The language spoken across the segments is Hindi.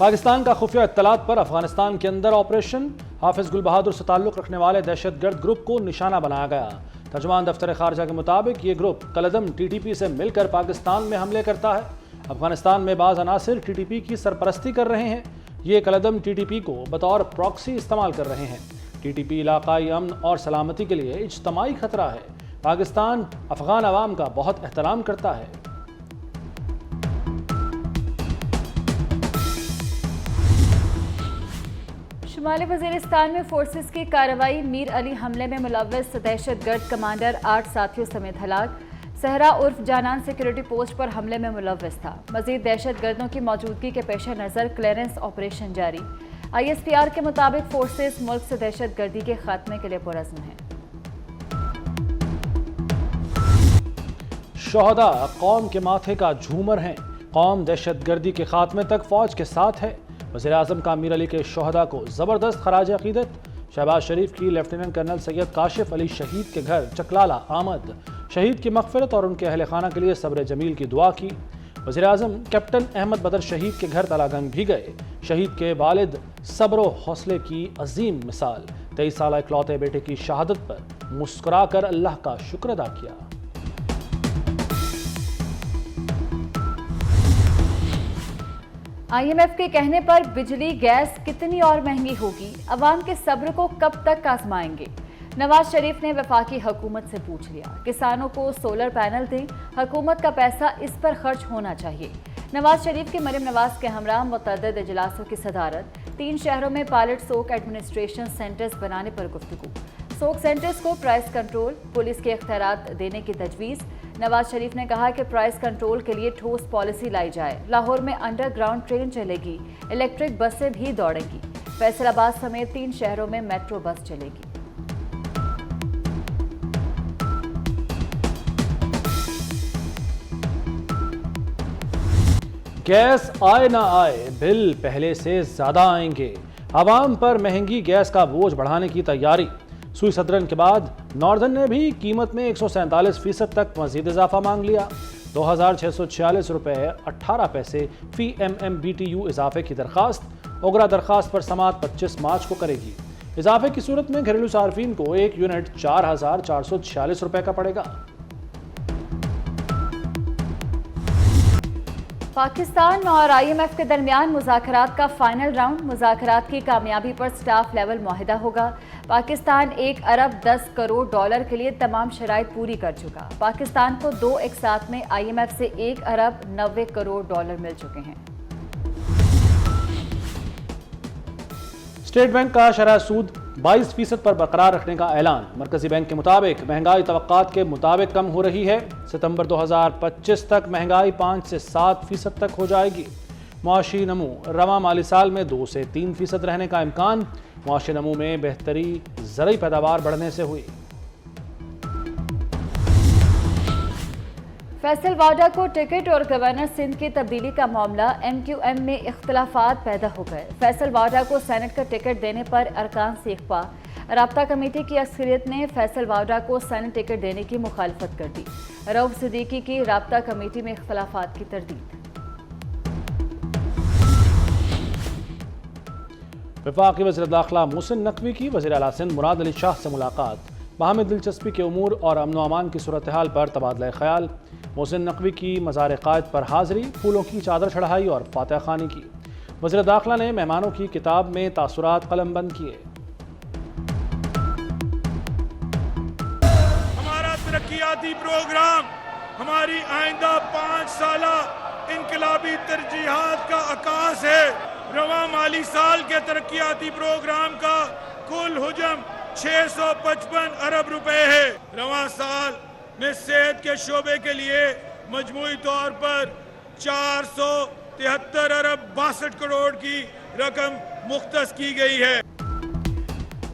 पाकिस्तान का खुफिया इत्तलात पर अफगानिस्तान के अंदर ऑपरेशन। हाफिज गुल बहादुर से ताल्लुक रखने वाले दहशतगर्द ग्रुप को निशाना बनाया गया। तर्जुमान दफ्तर खारजा के मुताबिक ये ग्रुप कलदम TTP से मिलकर पाकिस्तान में हमले करता है। अफगानिस्तान में बाज़ अनासिर TTP की सरपरस्ती कर रहे हैं। ये कलदम TTP को बतौर प्रॉक्सी इस्तेमाल कर रहे हैं। TTP इलाकाई अमन और सलामती के लिए इज्तमाई खतरा है। पाकिस्तान अफगान अवाम का बहुत एहतराम करता है। शुमाली वज़ीरिस्तान में फोर्सेस की कार्रवाई। मीर अली हमले में मुलव्वस दहशतगर्द कमांडर 8 साथियों समेत हलाक। सहरा उर्फ जानान सिक्योरिटी पोस्ट पर हमले में मुलव्वस था। मजीद दहशतगर्दों की मौजूदगी के पेश नज़र क्लियरेंस ऑपरेशन जारी। ISPR के मुताबिक फोर्सेस मुल्क से दहशतगर्दी के खात्मे के लिए पुरज़्म हैं। शोहदा कौम के माथे का झूमर हैं। कौम दहशतगर्दी के खात्मे तक फौज के साथ है। वज़ीर आज़म का मीर अली के शोहदा को ज़बरदस्त खराज अक़ीदत। शहबाज शरीफ की लेफ्टिनेंट कर्नल सैयद काशिफ अली शहीद के घर चकलाला आमद। शहीद की मग़फ़िरत और उनके अहल खाना के लिए सब्र जमील की दुआ की। वज़ीर आज़म कैप्टन अहमद बदर शहीद के घर तलागंग भी गए। शहीद के वालिद सब्र व हौसले की अजीम मिसाल। 23 साल इकलौते बेटे की शहादत पर मुस्कुरा कर अल्लाह का शुक्र अदा किया। IMF के कहने पर बिजली गैस कितनी और महंगी होगी, अवाम के सब्र को कब तक आजमाएंगे। नवाज शरीफ ने वफाकी हुकूमत से पूछ लिया। किसानों को सोलर पैनल दें, हुकूमत का पैसा इस पर खर्च होना चाहिए। नवाज शरीफ की मरियम नवाज के हमरा मुतअद्दिद इजलासों की सदारत। 3 शहरों में पायलट सोक एडमिनिस्ट्रेशन सेंटर्स बनाने पर गुफ्तगू। सोक सेंटर्स को प्राइस कंट्रोल, पुलिस के इख्तियारात देने की तजवीज़। नवाज शरीफ ने कहा कि प्राइस कंट्रोल के लिए ठोस पॉलिसी लाई जाए। लाहौर में अंडरग्राउंड ट्रेन चलेगी, इलेक्ट्रिक बसें भी दौड़ेंगी। फैसलाबाद समेत 3 शहरों में मेट्रो बस चलेगी। गैस आए ना आए, बिल पहले से ज्यादा आएंगे। आवाम पर महंगी गैस का बोझ बढ़ाने की तैयारी। सुई सदरन के बाद नॉर्दर्न ने भी कीमत में 147% तक मजीद इजाफा मांग लिया। 2646 रुपये 18 पैसे फी MMBTU इजाफे की दरखास्त। ओगरा दरखास्त पर समात 25 मार्च को करेगी। इजाफे की सूरत में घरेलू सार्फिन को 1 यूनिट 4446 रुपये का पड़ेगा। पाकिस्तान और IMF के दरमियान मुज़ाकरात का फाइनल राउंड। मुज़ाकरात की कामयाबी पर स्टाफ लेवल मुआहिदा होगा। पाकिस्तान 1 अरब 10 करोड़ डॉलर के लिए तमाम शराइत पूरी कर चुका। पाकिस्तान को 2 एक साथ में IMF से 1 अरब 90 करोड़ डॉलर मिल चुके हैं। स्टेट बैंक का शरह सूद 22% पर बरकरार रखने का ऐलान। मरकजी बैंक के मुताबिक महंगाई तवक्कात के मुताबिक कम हो रही है। सितंबर 2025 तक महंगाई 5 से 7% तक हो जाएगी। मुआशी नमू रवा माली साल में 2 से 3% रहने का इम्कान। मुआशी नमू में बेहतरी ज़रई पैदावार बढ़ने से हुई। फैसल वाडा को टिकट और गवर्नर सिंध की तब्दीली का मामला। MQM में इख्तलाफात पैदा हो गए। फैसल वाडा को सेनेट का टिकट देने पर अरकान से इख्फा। राब्ता कमेटी की अक्सरियत ने फैसल वाडा को सेनेट टिकट देने की मुखालफत कर दी। रऊफ सिद्दीकी की राब्ता कमेटी में इख्तलाफात की तरदीद। वफाकी वज़ीर दाखिला मोहसिन नकवी की वज़ीर आला सिंध मुराद अली शाह से मुलाकात। बाहमी दिलचस्पी के उमूर और अमन व अमान की सूरत हाल पर तबादला ख्याल। मोहसिन नकवी की मज़ार क़ायद पर हाज़री, फूलों की चादर चढ़ाई और फातिहा खानी की। वज़ीर दाखिला ने मेहमानों की किताब में तासुरात कलम बंद किए। हमारा तरक्याती प्रोग्राम हमारी आइंदा 5 साला इनकलाबी तरजीहात का आकाश है। रवा माली साल के तरक्याती प्रोग्राम का कुल हुजम 655 अरब रुपए है। रवा साल में सेहत के शोबे के लिए मजमूई तौर पर 473 अरब 62 करोड़ की रकम मुख्तस की गई है।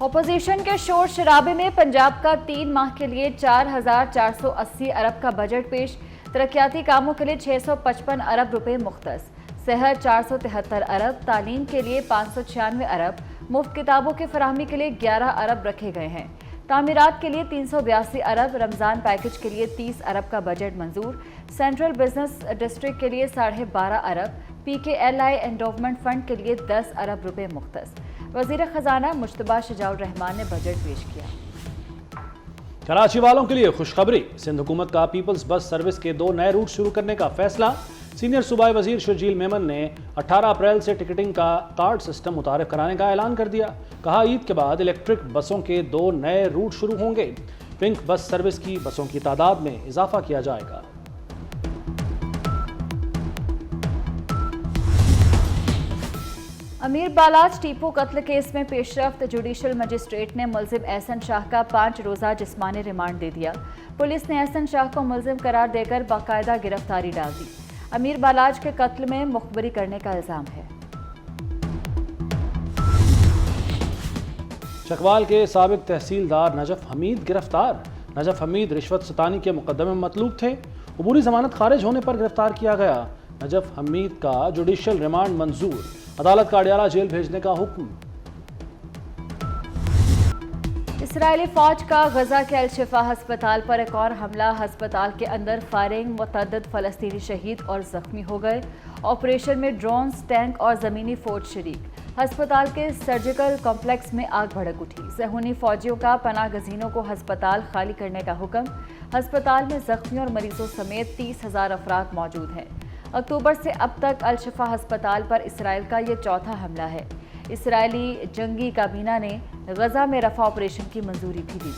अपोजिशन के शोर शराबे में पंजाब का 3 माह के लिए 4480 अरब का बजट पेश। तरक्याती कामों के लिए 655 अरब रुपए मुख्तस। सेहत 473 अरब, तालीम के लिए 596 अरब, मुफ्त किताबों की फराहमी के लिए 11 अरब रखे गए हैं। तामीरात के लिए 382 अरब, रमजान पैकेज के लिए 30 अरब का बजट मंजूर, सेंट्रल बिजनेस डिस्ट्रिक्ट के लिए 12.5 अरब, PKLI एंडोवमेंट फंड के लिए 10 अरब रुपए मुख्तस। वजीर खजाना मुश्तबा शजाउर रहमान ने बजट पेश किया। कराची वालों के लिए खुशखबरी, सिंध हुकूमत का पीपल्स बस सर्विस के 2 नए रूट शुरू करने का फैसला। सीनियर सूबाई वजीर शर्जील मेमन ने 18 अप्रैल से टिकटिंग का कार्ड सिस्टम मुतारिफ कराने का ऐलान कर दिया। कहा, ईद के बाद इलेक्ट्रिक बसों के 2 नए रूट शुरू होंगे। पिंक बस सर्विस की बसों की तादाद में इजाफा किया जाएगा। अमीर बालाज टीपू कत्ल केस में पेशरफ्त, जुडिशल मजिस्ट्रेट ने मुलजिम एहसन शाह का 5 रोज़ा जिस्मानी रिमांड दे दिया। पुलिस ने एहसन शाह को मुलजिम करार देकर बाकायदा गिरफ्तारी डाल दी। अमीर बालाज के कत्ल में मुखबरी करने का इल्जाम है। चकवाल के साबिक तहसीलदार नजफ हमीद गिरफ्तार। नजफ हमीद रिश्वत सतानी के मुकदमे में मतलूब थे। अबूरी जमानत खारिज होने पर गिरफ्तार किया गया। नजफ हमीद का जुडिशल रिमांड मंजूर, अदालत का अडियाला जेल भेजने का हुक्म। इसराइली फौज का गजा के अल-शिफा हस्पताल पर एक और हमला, हस्पताल के अंदर फायरिंग, मुतअद्दिद फलस्तीनी शहीद और जख्मी हो गए। ऑपरेशन में ड्रोन्स, टैंक और जमीनी फौज शरीक। हस्पताल के सर्जिकल कॉम्प्लेक्स में आग भड़क उठी। सहूनी फौजियों का पनाह गजीनों को हस्पताल खाली करने का हुक्म। हस्पताल में जख्मी और मरीजों समेत 30,000 अफराद मौजूद हैं। अक्टूबर से अब तक अल-शिफा हस्पताल पर इसराइल का यह चौथा हमला है। इसराइली जंगी काबीना ने गजा में रफा ऑपरेशन की मंजूरी भी दी।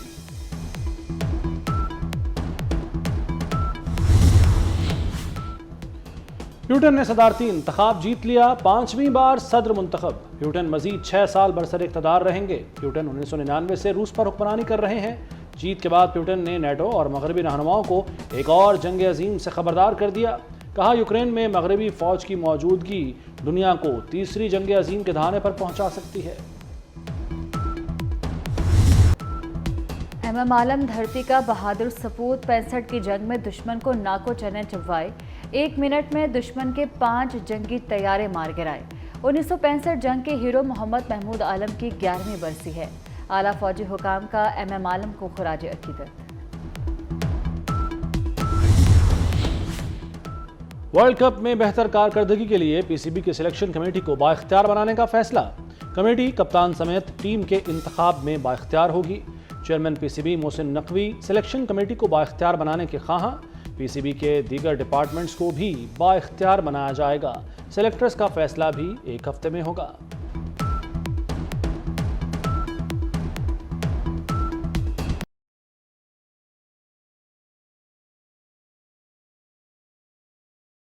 प्यूटन ने सदारती इंतखाब जीत लिया, 5वीं बार सदर मुंतखब। प्यूटन मजीद 6 साल बरसर इक़्तिदार रहेंगे। प्यूटन 1999 से रूस पर हुक्मरानी कर रहे हैं। जीत के बाद प्यूटन ने नेटो और मगरबी रहनुमाओं को एक और जंग अजीम से खबरदार कर दिया। कहा, यूक्रेन में मगरबी फौज की मौजूदगी दुनिया को तीसरी जंग अजीम के दहाने पर पहुंचा सकती है। MM आलम धरती का बहादुर सपूत, 65 की जंग में दुश्मन को नाको चने चबवाए। 1 मिनट में दुश्मन के 5 जंगी तैयारे मार गिराए। 1965 जंग के हीरो मोहम्मद महमूद आलम की 11वीं बरसी है। आला फौजी हुकाम का MM आलम को खुराज अकीदत। वर्ल्ड कप में बेहतर कारकर्दगी के लिए PCB की सिलेक्शन कमेटी को बाइख्तियार बनाने का फैसला। कमेटी कप्तान समेत टीम के इंतखाब में बाइख्तियार होगी। Chairman PCB Mohsin Naqvi selection committee को बाइख्तियार बनाने के ख्वाहां। PCB के दीगर डिपार्टमेंट्स को भी बाइख्तियार बनाया जाएगा। सेलेक्टर्स का फैसला भी 1 हफ्ते में होगा।